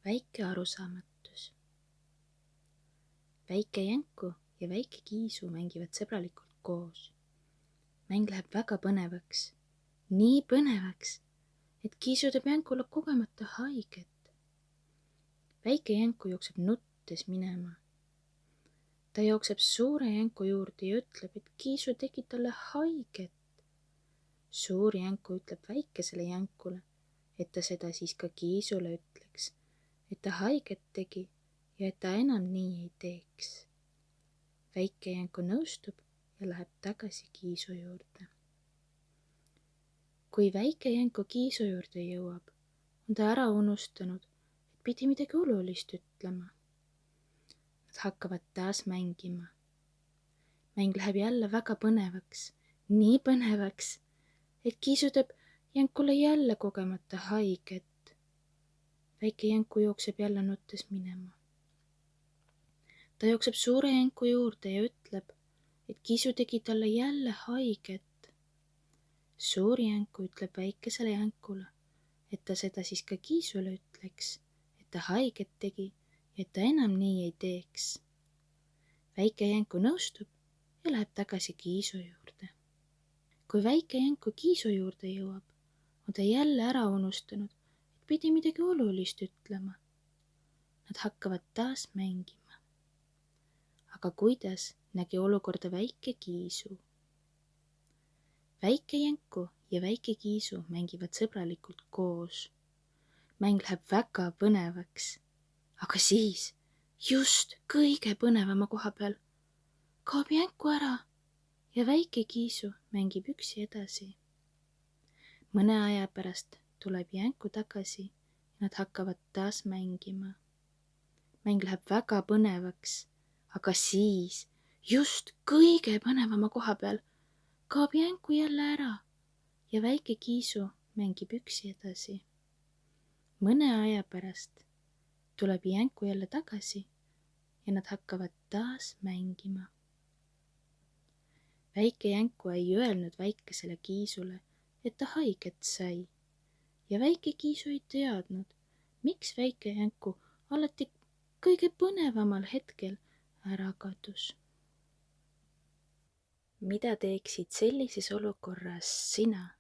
Väike arusaamatus. Väike Jänku ja väike Kiisu mängivad sõbralikult koos. Mäng läheb väga põnevaks. Nii põnevaks, et Kiisu teeb Jänkule kogemata haiget. Väike Jänku jookseb nuttes minema. Ta jookseb suure Jänku juurde ja ütleb, et Kiisu tegi talle haiget. Suur Jänku ütleb väikesele Jänkule, et ta seda siis ka Kiisule ütleks, et ta haiget tegi ja et ta enam nii ei teeks. Väike Jänku nõustub ja läheb tagasi Kiisu juurde. Kui väike Jänku Kiisu juurde jõuab, on ta ära unustanud, et pidi midagi olulist ütlema. Nad hakkavad taas mängima. Mäng läheb jälle väga põnevaks, nii põnevaks, et Kiisu teeb Jänkule jälle kogemata haiget. Väike Jänku jookseb jälle nuttes minema. Ta jookseb suure Jänku juurde ja ütleb, et Kiisu tegi talle jälle haiget. Suur Jänku ütleb väikesele Jänkule, et ta seda siis ka Kiisule ütleks, et ta haiget tegi ja et ta enam nii ei teeks. Väike Jänku nõustub ja läheb tagasi Kiisu juurde. Kui väike Jänku Kiisu juurde jõuab, on ta jälle ära unustanud, et pidi midagi olulist ütlema. Nad hakkavad taas mängima. Aga kuidas nägi olukorda väike Kiisu? Väike Jänku ja väike Kiisu mängivad sõbralikult koos. Mäng läheb väga põnevaks. Aga siis, just kõige põnevama koha peal, kaob Jänku ära ja väike Kiisu mängib üksi edasi. Mõne aja pärast tuleb Jänku tagasi ja nad hakkavad taas mängima. Mäng läheb väga põnevaks, aga siis, just kõige põnevama koha peal, kaob Jänku jälle ära ja väike Kiisu mängib üksi edasi. Mõne aja pärast tuleb Jänku jälle tagasi ja nad hakkavad taas mängima. Väike Jänku ei öelnud väikesele Kiisule, et ta haiget sai ja väike Kiisu ei teadnud, miks väike Jänku alati kõige põnevamal hetkel ära kadus. Mida teeksid sellises olukorras sina?